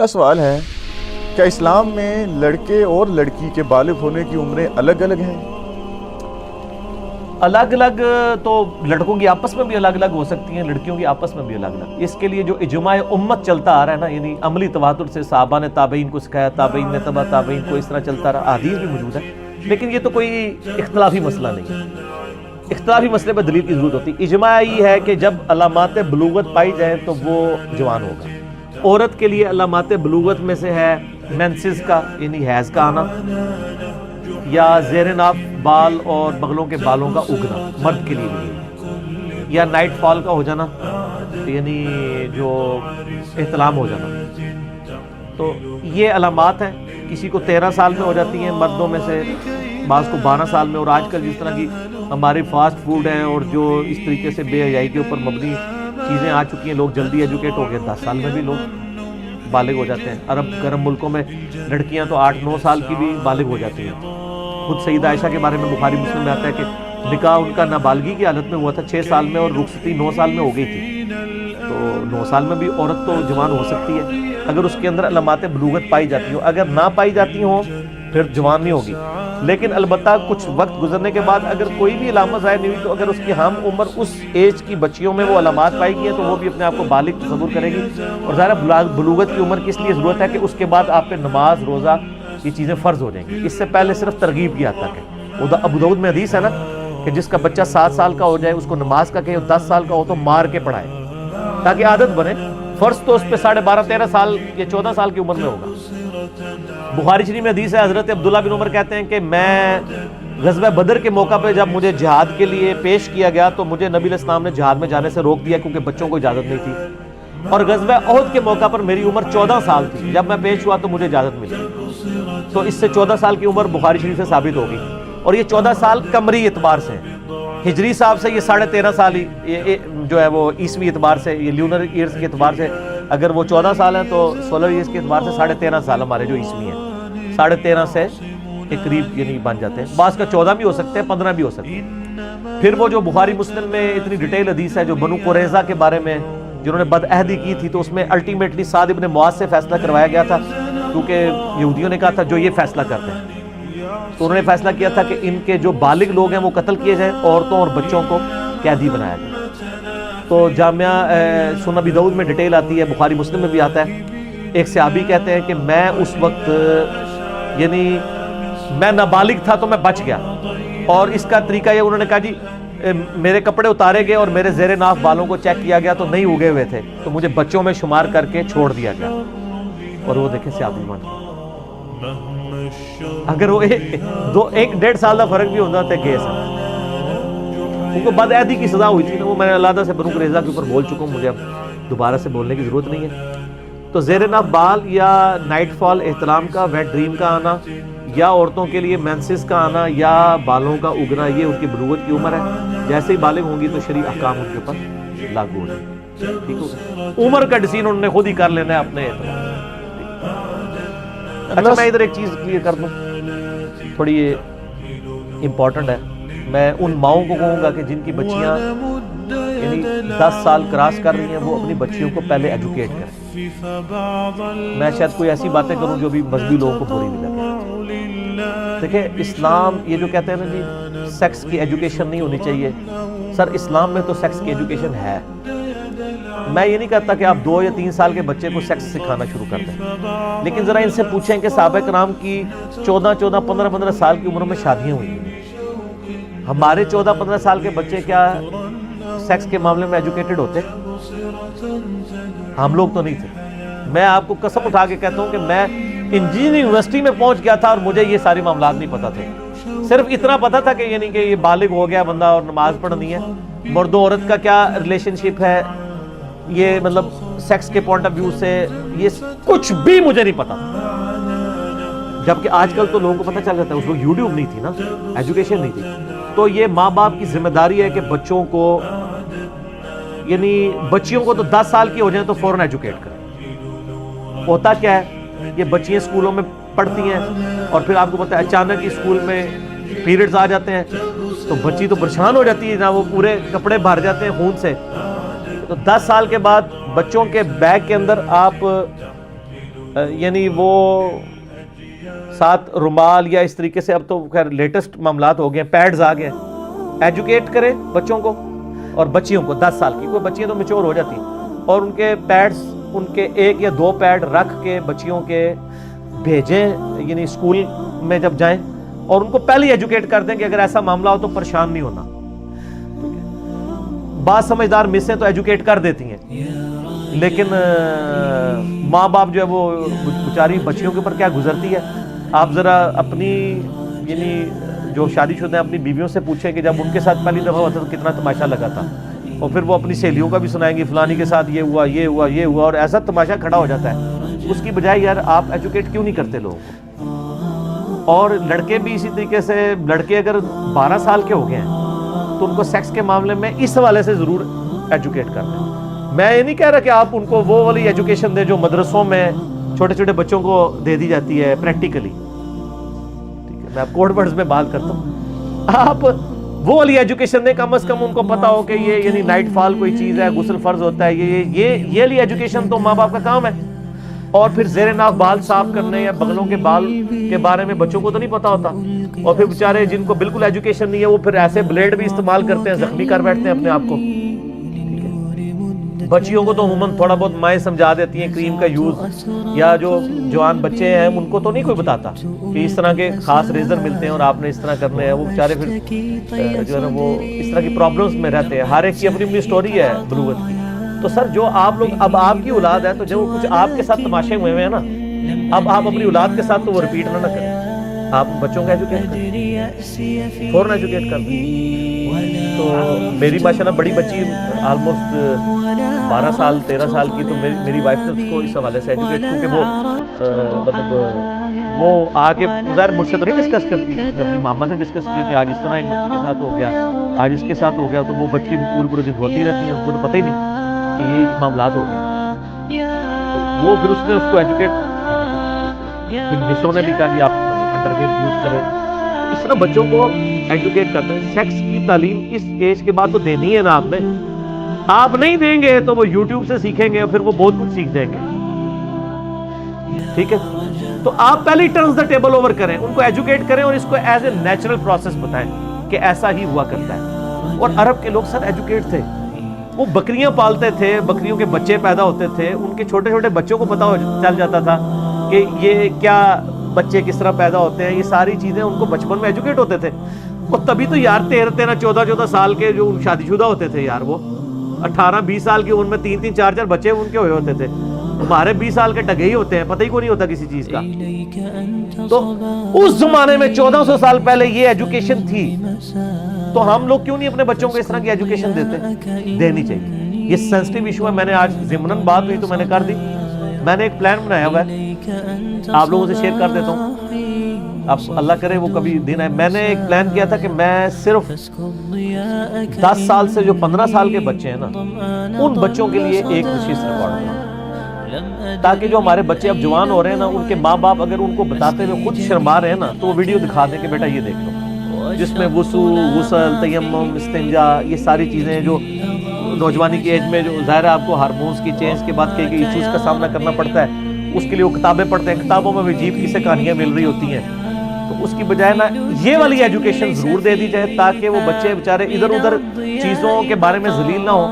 میرا سوال ہے کیا اسلام میں لڑکے اور لڑکی کے بالغ ہونے کی عمریں الگ الگ ہیں؟ الگ الگ تو لڑکوں کی آپس میں بھی الگ الگ ہو سکتی ہیں، لڑکیوں کی آپس میں بھی الگ الگ۔ اس کے لیے جو اجماع امت چلتا آ رہا ہے نا، یعنی عملی تواتر سے صحابہ نے تابعین کو سکھایا، تابعین نے تبع تابعین کو، اس طرح چلتا رہا، احادیث بھی موجود ہے، لیکن یہ تو کوئی اختلافی مسئلہ نہیں ہے۔ اختلافی مسئلے پہ دلیل کی ضرورت ہوتی ہے۔ اجماع یہ ہے کہ جب علامات بلوغت پائی جائیں تو وہ جوان ہوگا۔ عورت کے لیے علامات بلوغت میں سے ہے مینسز کا، یعنی حیض کا آنا، یا زیر ناف بال اور بغلوں کے بالوں کا اگنا، مرد کے لیے بھی، یا نائٹ فال کا ہو جانا، یعنی جو احتلام ہو جانا۔ تو یہ علامات ہیں۔ کسی کو 13 سال میں ہو جاتی ہیں مردوں میں سے، بعض کو 12 سال میں، اور آج کل جس طرح کی ہماری فاسٹ فوڈ ہیں اور جو اس طریقے سے بے حیائی کے اوپر مبنی چیزیں آ چکی ہیں، لوگ جلدی ایجوکیٹ ہو گئے، 10 سال میں بھی لوگ بالغ ہو جاتے ہیں۔ عرب گرم ملکوں میں لڑکیاں تو 8-9 سال کی بھی بالغ ہو جاتی ہیں۔ خود سیدہ عائشہ کے بارے میں بخاری مسلم میں آتا ہے کہ نکاح ان کا نابالغی کی حالت میں ہوا تھا 6 سال میں، اور رخصتی 9 سال میں ہو گئی تھی۔ تو 9 سال میں بھی عورت تو جوان ہو سکتی ہے اگر اس کے اندر علامات بلوغت پائی جاتی ہوں۔ اگر نہ پائی جاتی ہوں پھر جوان نہیں ہوگی، لیکن البتہ کچھ وقت گزرنے کے بعد اگر کوئی بھی علامت ظاہر نہیں ہوئی تو اگر اس کی ہم عمر اس ایج کی بچیوں میں وہ علامات پائی گئی ہیں تو وہ بھی اپنے آپ کو بالغ تصور کرے گی۔ اور ظاہر بلوغت کی عمر کی اس لیے ضرورت ہے کہ اس کے بعد آپ پہ نماز، روزہ، یہ چیزیں فرض ہو جائیں گی۔ اس سے پہلے صرف ترغیب کی حد تک ہے۔ ابو داؤد میں حدیث ہے نا کہ جس کا بچہ 7 سال کا ہو جائے اس کو نماز کا کہے، 10 سال کا ہو تو مار کے پڑھائے تاکہ عادت بنے۔ فرض تو اس پہ 12.5-13 سال یا 14 سال کی عمر میں ہوگا۔ بخاری شریف میں حدیث ہے، حضرت عبداللہ بن عمر کہتے ہیں کہ میں غزوہ بدر کے موقع پہ جب مجھے جہاد کے لیے پیش کیا گیا تو مجھے نبی علیہ السلام نے جہاد میں جانے سے روک دیا کیونکہ بچوں کو اجازت نہیں تھی، اور غزوہ احد کے موقع پر میری عمر 14 سال تھی، جب میں پیش ہوا تو مجھے اجازت ملی۔ تو اس سے 14 سال کی عمر بخاری شریف سے ثابت ہوگی، اور یہ 14 سال قمری اعتبار سے ہیں۔ ہجری صاحب سے یہ 13.5 سال ہی جو ہے وہ عیسوی اعتبار سے، یہ لیونر ایئرز کے اعتبار سے اگر وہ 14 سال ہیں تو سولر ایئرز کے اعتبار سے 13.5 سال ہمارے جو عیسوی ہیں 13.5 سے ایک قریب یعنی بن جاتے ہیں۔ بعض کا 14 بھی ہو سکتے ہیں، 15 بھی ہو سکتے ہیں۔ پھر وہ جو بخاری مسلم میں اتنی ڈیٹیل حدیث ہے جو بنو قریظہ کے بارے میں جنہوں نے بدعہدی کی تھی، تو اس میں الٹیمیٹلی سعد ابن معاذ سے فیصلہ کروایا گیا تھا، کیونکہ یہودیوں نے کہا تھا جو یہ فیصلہ کرتے ہیں، تو انہوں نے فیصلہ کیا تھا کہ ان کے جو بالغ لوگ ہیں وہ قتل کیے جائیں، عورتوں اور بچوں کو قیدی بنایا جائے۔ تو جامعہ سنن ابی داؤد میں ڈیٹیل آتی ہے، بخاری مسلم میں بھی آتا ہے۔ ایک صحابی کہتے ہیں کہ میں اس وقت یعنی میں نابالغ تھا تو میں بچ گیا، اور اس کا طریقہ یہ انہوں نے کہا جی میرے کپڑے اتارے گئے اور میرے زیر ناف بالوں کو چیک کیا گیا تو نہیں اگے ہوئے تھے، تو مجھے بچوں میں شمار کر کے چھوڑ دیا گیا۔ اور وہ دیکھیں صحابی مان اگر وہ 1-1.5 سال کا فرق بھی ہوتا تو کیس ہے، ان کو بدعہدی کی سزا ہوئی تھی نا، وہ میں علیحدہ سے بنو قریظہ کے اوپر بول چکا ہوں، مجھے اب دوبارہ سے بولنے کی ضرورت نہیں ہے۔ تو زیر ناف بال یا نائٹ فال، احتلام کا، ویٹ ڈریم کا آنا، یا عورتوں کے لیے مینسز کا آنا یا بالوں کا اگنا، یہ ان کی بلوغت کی عمر ہے۔ جیسے ہی بالغ ہوں گی تو شرعی احکام ان کے اوپر لاگو ہو جائیں گے۔ ٹھیک ہو، عمر کا ڈیسیژن انہوں نے خود ہی کر لینا ہے اپنے اعتبار۔ اچھا میں ادھر ایک چیز کلیئر کر دوں، تھوڑی یہ امپورٹنٹ ہے۔ میں ان ماؤں کو کہوں گا کہ جن کی بچیاں یعنی 10 سال کراس کر رہی ہیں، وہ اپنی بچیوں کو پہلے ایجوکیٹ کریں۔ میں شاید کوئی ایسی باتیں کروں جو بھی مذہبی لوگوں کو بری بھی لگے۔ دیکھیں اسلام یہ جو کہتے ہیں نا جی سیکس کی ایجوکیشن نہیں ہونی چاہیے، سر اسلام میں تو سیکس کی ایجوکیشن ہے۔ میں یہ نہیں کہتا کہ آپ 2 یا 3 سال کے بچے کو سیکس سکھانا شروع کر دیں، لیکن ذرا ان سے پوچھیں کہ صحابہ کرام کی 14, 15 سال کی عمر میں شادیاں ہوئی ہیں۔ ہمارے 14-15 سال کے بچے کیا سیکس کے معاملے میں ایجوکیٹڈ ہوتے؟ ہم لوگ تو نہیں تھے۔ میں آپ کو قسم اٹھا کے کہتا ہوں کہ میں انجینئرنگ یونیورسٹی میں پہنچ گیا تھا اور مجھے یہ ساری معاملات نہیں پتا تھے۔ صرف اتنا پتا تھا کہ یعنی کہ یہ بالغ ہو گیا بندہ اور نماز پڑھنی ہے، مرد و عورت کا کیا ریلیشن شپ ہے، یہ مطلب سیکس کے پوائنٹ آف ویو سے یہ کچھ بھی مجھے نہیں پتا، جبکہ آج کل تو لوگوں کو پتہ چل جاتا ہے۔ اس وقت یوٹیوب نہیں تھی نا، ایجوکیشن نہیں تھی، تو یہ ماں باپ کی ذمہ داری ہے کہ بچوں کو یعنی بچیوں کو تو 10 سال کی ہو جائیں تو فوراً ایجوکیٹ کریں۔ ہوتا کیا ہے، یہ بچیاں اسکولوں میں پڑھتی ہیں اور پھر آپ کو پتہ ہے اچانک اسکول میں پیریڈز آ جاتے ہیں تو بچی تو پریشان ہو جاتی ہے نا، وہ پورے کپڑے بھر جاتے ہیں خون سے۔ تو 10 سال کے بعد بچوں کے بیگ کے اندر آپ یعنی وہ ساتھ رومال یا اس طریقے سے، اب تو خیر لیٹسٹ معاملات ہو گئے ہیں، پیڈز آ گئے ہیں، ایجوکیٹ کریں بچوں کو اور بچیوں کو 10 سال کی، کوئی بچیاں تو میچور ہو جاتی ہیں، اور ان کے پیڈز، ان کے 1 یا 2 پیڈ رکھ کے بچیوں کے بھیجیں، یعنی اسکول میں جب جائیں، اور ان کو پہلے ہی ایجوکیٹ کر دیں کہ اگر ایسا معاملہ ہو تو پریشان نہیں ہونا۔ بعض سمجھدار مسیں تو ایجوکیٹ کر دیتی ہیں، لیکن ماں باپ جو ہے وہ بیچاری بچیوں کے اوپر کیا گزرتی ہے۔ آپ ذرا اپنی یعنی جو شادی شدہ ہیں اپنی بیویوں سے پوچھیں کہ جب ان کے ساتھ پہلی دفعہ ہوتا تو کتنا تماشا لگا تھا، اور پھر وہ اپنی سہیلیوں کا بھی سنائیں گی فلانی کے ساتھ یہ ہوا یہ ہوا یہ ہوا، اور ایسا تماشا کھڑا ہو جاتا ہے۔ اس کی بجائے یار آپ ایجوکیٹ کیوں نہیں کرتے لوگوں کو؟ اور لڑکے بھی اسی طریقے سے، لڑکے اگر 12 سال کے ہو گئے ہیں تو ان کو سیکس کے معاملے میں اس حوالے سے ضرور ایجوکیٹ کرنا ہے۔ میں یہ نہیں کہہ رہا کہ آپ ان کو وہ والی ایجوکیشن دیں جو مدرسوں میں چھوٹے چھوٹے بچوں کو دے دی جاتی ہے پریکٹیکلی، ٹھیک ہے، میں آپ کوڈ ورڈز میں بات کرتا ہوں، آپ وہ والی ایجوکیشن دیں، کم از کم ان کو پتا ہو کہ یہ یعنی نائٹ فال کوئی چیز ہے، غسل فرض ہوتا ہے، یہ والی ایجوکیشن تو ماں باپ کا کام ہے۔ اور پھر زیر ناک بال صاف کرنے یا بغلوں کے بال کے بارے میں بچوں کو تو نہیں پتا ہوتا، اور پھر بیچارے جن کو بالکل ایجوکیشن نہیں ہے وہ پھر ایسے بلیڈ بھی استعمال کرتے ہیں، زخمی کر بیٹھتے ہیں اپنے آپ کو۔ بچیوں کو تو عموماً تھوڑا بہت مائیں سمجھا دیتی ہیں کریم کا یوز، یا جو جوان بچے ہیں ان کو تو نہیں کوئی بتاتا کہ اس طرح کے خاص ریزر ملتے ہیں اور آپ نے اس طرح کرنے ہیں، وہ بیچارے پھر جو ہے نا وہ اس طرح کی پرابلمز میں رہتے ہیں۔ ہر ایک کی اپنی اپنی سٹوری ہے بلوغت کی۔ تو سر جو آپ لوگ، اب آپ کی اولاد ہے تو جو کچھ آپ کے ساتھ تماشے ہوئے ہیں نا، اب آپ اپنی اولاد کے ساتھ تو وہ ریپیٹ نہ کریں، آپ بچوں کو ایجوکیٹ کریں، فوراً ایجوکیٹ کر دیں۔ تو میری ماشاءاللہ بڑی بچی آلموسٹ 12 سال 13 سال کی، تو میری وائف نے اس کو اس حوالے سے ایجوکیٹ، کیونکہ وہ مطلب وہ آگے ظاہر مجھ سے تو نہیں ڈسکس کرتی، اپنی ماما سے ڈسکس کی کہ آج اس طرح ایک بچی کے ساتھ ہو گیا، آج اس کے ساتھ ہو گیا، تو وہ بچی پورے دن ہوتی رہتی ہیں، ان کو تو پتہ ہی نہیں کہ یہ معاملات ہو گئے۔ وہ پھر اس نے اس کو ایجوکیٹ، نے بھی کہا کہ آپ انٹرنیٹ یوز کریں، اس طرح بچوں کو ایجوکیٹ کرتے ہیں۔ سیکس کی تعلیم اس ایج کے بعد تو دینی ہے نا آپ نے، آپ نہیں دیں گے تو وہ یوٹیوب سے سیکھیں گے اور پھر وہ بہت کچھ سیکھ جائیں گے، ٹھیک ہے۔ تو آپ پہلے ٹرنز دا ٹیبل اوور کریں، ان کو ایجوکیٹ کریں اور اس کو ایز اے نیچرل پروسیس بتائیں کہ ایسا ہی ہوا کرتا ہے۔ اور عرب کے لوگ سر ایجوکیٹ تھے، وہ بکریاں پالتے تھے، بکریوں کے بچے پیدا ہوتے تھے، ان کے چھوٹے چھوٹے بچوں کو پتا چل جاتا تھا کہ یہ کیا بچے کس طرح پیدا ہوتے ہیں، یہ ساری چیزیں ان کو بچپن میں ایجوکیٹ ہوتے تھے۔ اور تبھی تو یار 13 14 سال کے جو شادی شدہ ہوتے تھے یار، وہ 18 20 سال کی ان میں 3 4 بچے ان کے ہوئے ہوتے تھے، ہمارے 20 سال کے ڈگے ہی ہوتے ہیں، پتہ ہی کوئی نہیں ہوتا کسی چیز کا۔ تو اس زمانے میں 1400 سال پہلے یہ ایجوکیشن تھی، تو ہم لوگ کیوں نہیں اپنے بچوں کو اس طرح کی ایجوکیشن دینی چاہیے۔ یہ سینسٹیو ایشو ہے، میں نے آج ضمناً بات ہوئی تو میں نے کر دی۔ میں نے ایک پلان بنایا ہوا ہے، آپ لوگوں سے شیئر کر دیتا ہوں، اب اللہ کرے وہ کبھی دن آئے۔ میں نے ایک پلان کیا تھا کہ میں صرف 10 سال سے جو 15 سال کے بچے ہیں نا، ان بچوں کے لیے ایک نشست ریکارڈ کروں، تاکہ جو ہمارے بچے اب جوان ہو رہے ہیں نا، ان کے ماں باپ اگر ان کو بتاتے ہوئے خود شرما رہے ہیں نا، تو وہ ویڈیو دکھا دیں کہ بیٹا یہ دیکھ لو، جس میں وضو، غسل، تیمم، استنجا، یہ ساری چیزیں جو نوجوانی کی ایج میں جو ظاہر ہے آپ کو ہارمونز کی چینج کے بعد کئی ایشوز کا سامنا کرنا پڑتا ہے، اس کے لیے وہ کتابیں پڑھتے ہیں، کتابوں میں بھی عجیب کیسے کہانیاں مل رہی ہوتی ہیں۔ تو اس کی بجائے نا یہ والی ایجوکیشن ضرور دے دی جائے، تاکہ وہ بچے بیچارے ادھر ادھر چیزوں کے بارے میں ذلیل نہ ہوں۔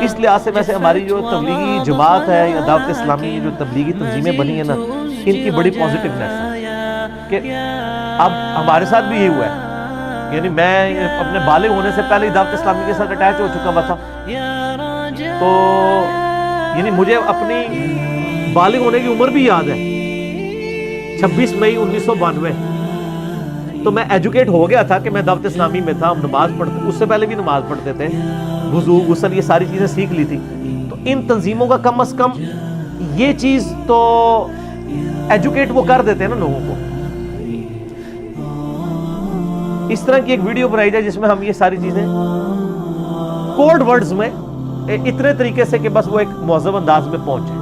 اس لحاظ سے ویسے ہماری جو تبلیغی جماعت ہے یا دعوت اسلامی جو تبلیغی تنظیمیں بنی ہیں نا، ان کی بڑی پازیٹیونیس ہے کہ اب ہمارے ساتھ بھی یہ ہوا ہے، یعنی میں اپنے بالغ ہونے سے پہلے ہی دعوت اسلامی کے ساتھ اٹیچ ہو چکا ہوا تھا، تو یعنی مجھے اپنی بالغ ہونے کی عمر بھی یاد ہے، 26 مئی 1992، تو میں ایجوکیٹ ہو گیا تھا کہ میں دعوت اسلامی میں تھا، ہم نماز پڑھتے، اس سے پہلے بھی نماز پڑھتے تھے، وضو، غسل، یہ ساری چیزیں سیکھ لی تھی۔ تو ان تنظیموں کا کم از کم یہ چیز تو ایجوکیٹ وہ کر دیتے ہیں نا لوگوں کو۔ اس طرح کی ایک ویڈیو بنائی جائے جس میں ہم یہ ساری چیزیں کوڈ ورڈز میں اتنے طریقے سے کہ بس وہ ایک مہذب انداز میں پہنچے۔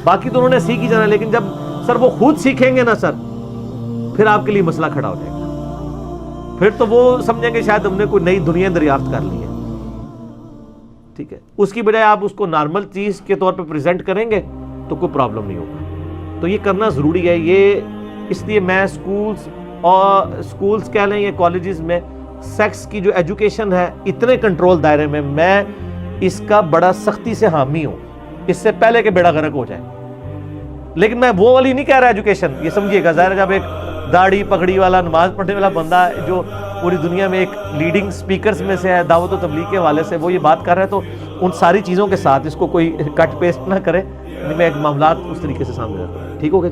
باقی تو انہوں نے سیکھ ہی جانا، لیکن جب سر وہ خود سیکھیں گے نا سر، پھر آپ کے لیے مسئلہ کھڑا ہو جائے گا، پھر تو وہ سمجھیں گے شاید ہم نے کوئی نئی دنیا دریافت کر لی ہے، ٹھیک ہے۔ اس کی بجائے آپ اس کو نارمل چیز کے طور پہ پریزنٹ کریں گے تو کوئی پرابلم نہیں ہوگا۔ تو یہ کرنا ضروری ہے. یہ اس لیے میں سکولز کہہ لیں یا کالجز میں سیکس کی جو ایجوکیشن ہے اتنے کنٹرول دائرے میں اس کا بڑا سختی سے حامی ہوں, اس سے پہلے کہ بیڑا غرق ہو جائے. لیکن میں وہ والی نہیں کہہ رہا ایجوکیشن, یہ سمجھیے گا, ظاہر ہے جب ایک داڑھی پگڑی والا نماز پڑھنے والا بندہ جو پوری دنیا میں ایک لیڈنگ سپیکرز میں سے ہے دعوت و تبلیغ کے حوالے سے, وہ یہ بات کر رہا ہے تو ان ساری چیزوں کے ساتھ اس کو کوئی کٹ پیسٹ نہ کرے. میں ایک معاملات اس طریقے سے سامنے رکھتا ہوں. ٹھیک ہو گیا؟